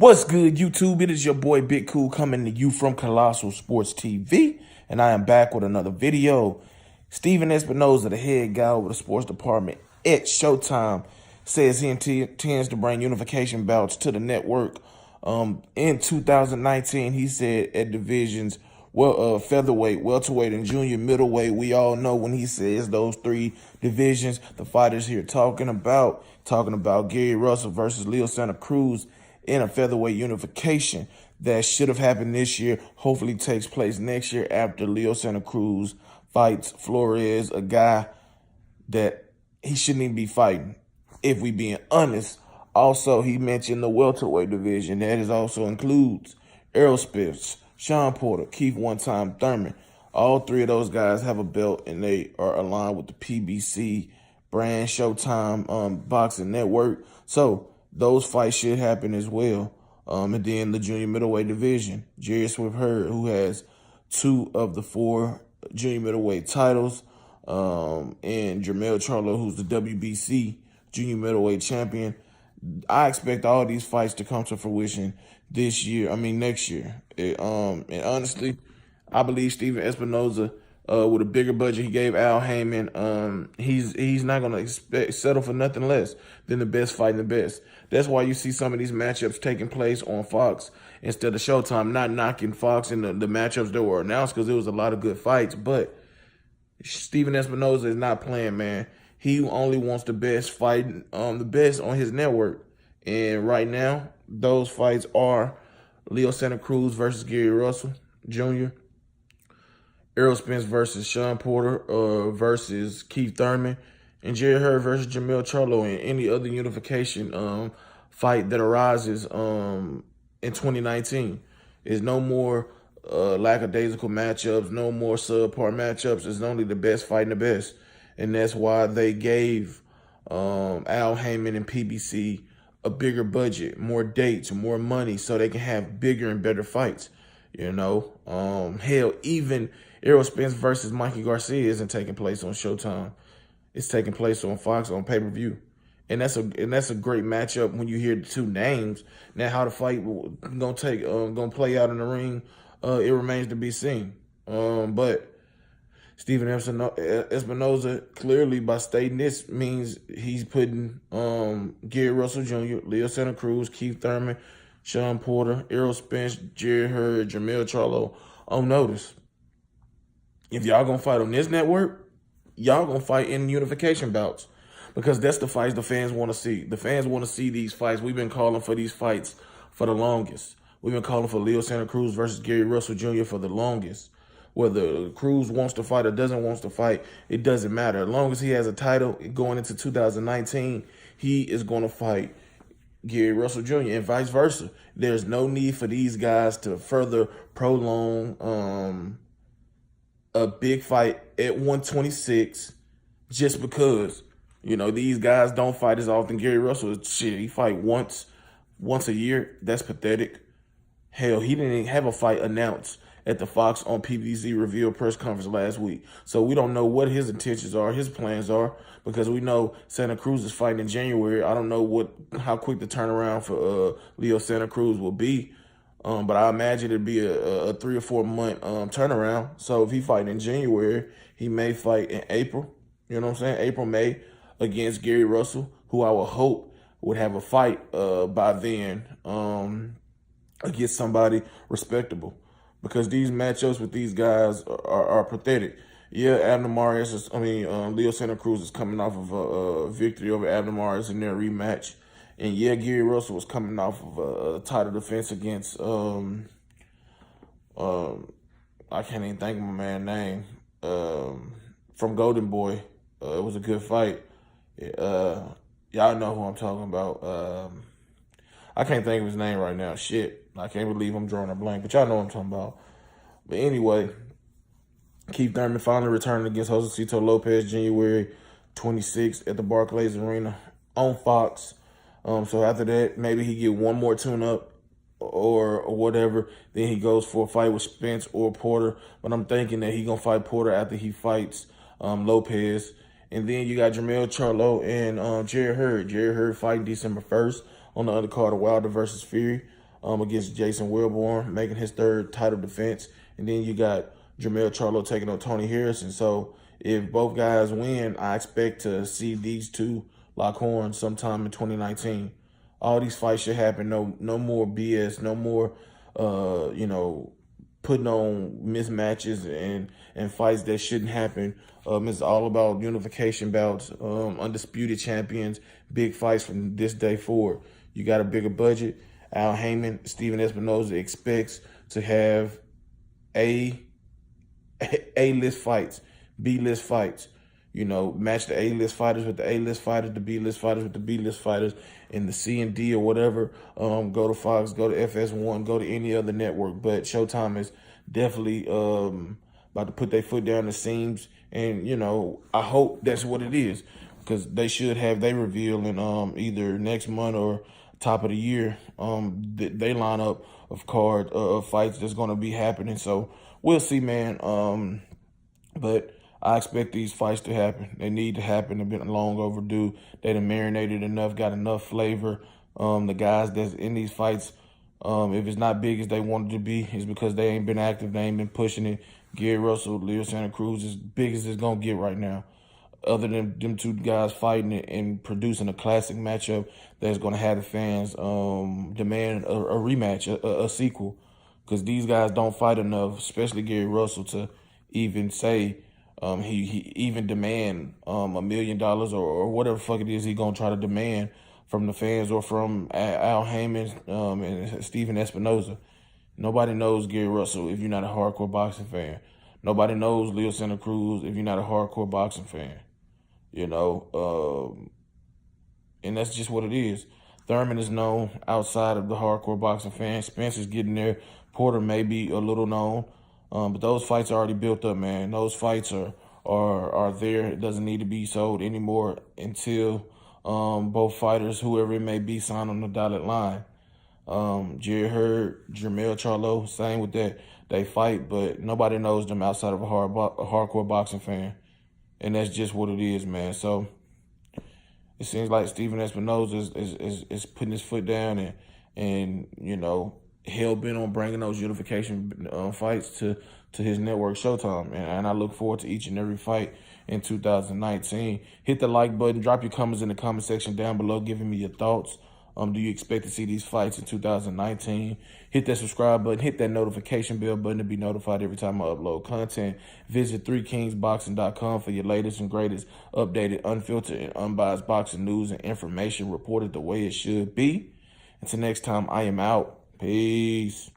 What's good, YouTube? It is your boy Big Cool coming to you from Colossal Sports TV, and I am back with another video. Steven Espinoza, the head guy over the sports department at Showtime, says he intends to bring unification bouts to the network. In 2019, he said at divisions, featherweight, welterweight, and junior middleweight. We all know when he says those three divisions, the fighters here talking about Gary Russell versus Leo Santa Cruz in a featherweight unification that should have happened this year, hopefully takes place next year after Leo Santa Cruz fights Flores, a guy that he shouldn't even be fighting, if we being honest. Also, he mentioned the welterweight division. That is also includes Errol Spence, Sean Porter, Keith One-Time Thurman. All three of those guys have a belt, and they are aligned with the PBC brand Showtime Boxing Network. So those fights should happen as well. And then the junior middleweight division, Jerry Swift Hurd, who has 2 of the 4 junior middleweight titles, and Jermell Charlo, who's the WBC junior middleweight champion. I expect all these fights to come to fruition next year. And honestly, I believe Steven Espinoza, with a bigger budget he gave Al Heyman, he's not going to settle for nothing less than the best fighting the best. That's why you see some of these matchups taking place on Fox instead of Showtime. Not knocking Fox and the matchups that were announced, because there was a lot of good fights, but Steven Espinoza is not playing, man. He only wants the best fight, the best on his network. And right now, those fights are Leo Santa Cruz versus Gary Russell Jr., Errol Spence versus Sean Porter versus Keith Thurman, and Jerry Hurd versus Jermell Charlo, and any other unification fight that arises in 2019. There's no more lackadaisical matchups, no more subpar matchups. It's only the best fighting the best. And that's why they gave Al Heyman and PBC a bigger budget, more dates, more money, so they can have bigger and better fights. You know, hell, even Errol Spence versus Mikey Garcia isn't taking place on Showtime. It's taking place on Fox on pay-per-view. And that's a great matchup when you hear the two names. Now, how the fight gonna play out in the ring, it remains to be seen. But Steven Espinoza, clearly by stating this, means he's putting Gary Russell Jr., Leo Santa Cruz, Keith Thurman, Sean Porter, Errol Spence, Jerry Hurd, Jermell Charlo on notice. If y'all gonna fight on this network, y'all gonna fight in unification bouts, because that's the fights the fans want to see. The fans want to see these fights. We've been calling for these fights for the longest. We've been calling for Leo Santa Cruz versus Gary Russell Jr. for the longest. Whether Cruz wants to fight or doesn't want to fight, it doesn't matter. As long as he has a title going into 2019, he is going to fight Gary Russell Jr. and vice versa. There's no need for these guys to further prolong a big fight at 126 just because, you know, these guys don't fight as often. Gary Russell, shit, he fight once a year. That's pathetic. Hell, he didn't even have a fight announced at the Fox on PBC reveal press conference last week. So we don't know what his intentions are, his plans are, because we know Santa Cruz is fighting in January. I don't know how quick the turnaround for Leo Santa Cruz will be, but I imagine it'd be a 3 or 4 month turnaround. So if he fighting in January, he may fight in April. You know what I'm saying? April, May, against Gary Russell, who I would hope would have a fight by then against somebody respectable. Because these matchups with these guys are pathetic. Yeah, Leo Santa Cruz is coming off of a victory over Abner Marius in their rematch. And yeah, Gary Russell was coming off of a title defense against, I can't even think of my man's name, from Golden Boy. It was a good fight. Y'all know who I'm talking about. I can't think of his name right now. Shit. I can't believe I'm drawing a blank, but y'all know what I'm talking about. But anyway, Keith Thurman finally returning against Josecito Lopez January 26th at the Barclays Arena on Fox. So after that, maybe he get one more tune-up or whatever. Then he goes for a fight with Spence or Porter. But I'm thinking that he going to fight Porter after he fights Lopez. And then you got Jermell Charlo and Jerry Hurd. Jerry Hurd fighting December 1st on the undercard of Wilder versus Fury. against Jason Wilborn, making his third title defense. And then you got Jermell Charlo taking on Tony Harrison. So if both guys win, I expect to see these two lock horns sometime in 2019. All these fights should happen. No more BS. No more, putting on mismatches and fights that shouldn't happen. It's all about unification bouts, undisputed champions, big fights from this day forward. You got a bigger budget. Al Heyman, Steven Espinoza expects to have A-list fights, B-list fights. Match the A-list fighters with the A-list fighters, the B-list fighters with the B-list fighters, in the C and D or whatever. Go to Fox, go to FS1, go to any other network. But Showtime is definitely about to put their foot down the seams. And, I hope that's what it is, because they should have their reveal in either next month or top of the year. They line up of fights that's going to be happening. So we'll see, man. But I expect these fights to happen. They need to happen. They've been long overdue. They done marinated enough, got enough flavor. The guys that's in these fights, if it's not big as they wanted to be, it's because they ain't been active. They ain't been pushing it. Gary Russell, Leo Santa Cruz, as big as it's going to get right now. Other than them two guys fighting it and producing a classic matchup that's going to have the fans demand a rematch, a sequel. Because these guys don't fight enough, especially Gary Russell, to even say he even demand $1 million or whatever the fuck it is he gonna try to demand from the fans or from Al Heyman and Steven Espinoza. Nobody knows Gary Russell if you're not a hardcore boxing fan. Nobody knows Leo Santa Cruz if you're not a hardcore boxing fan. And that's just what it is. Thurman is known outside of the hardcore boxing fans. Spencer's getting there. Porter may be a little known. But those fights are already built up, man. Those fights are there. It doesn't need to be sold anymore until both fighters, whoever it may be, sign on the dotted line. Jerry Hurd, Jermell Charlo, same with that. They fight, but nobody knows them outside of a hardcore boxing fan. And that's just what it is, man. So it seems like Steven Espinoza is putting his foot down and hell-bent on bringing those unification fights to his network Showtime. And I look forward to each and every fight in 2019. Hit the like button. Drop your comments in the comment section down below, giving me your thoughts. Do you expect to see these fights in 2019? Hit that subscribe button. Hit that notification bell button to be notified every time I upload content. Visit 3kingsboxing.com for your latest and greatest updated, unfiltered, and unbiased boxing news and information reported the way it should be. Until next time, I am out. Peace.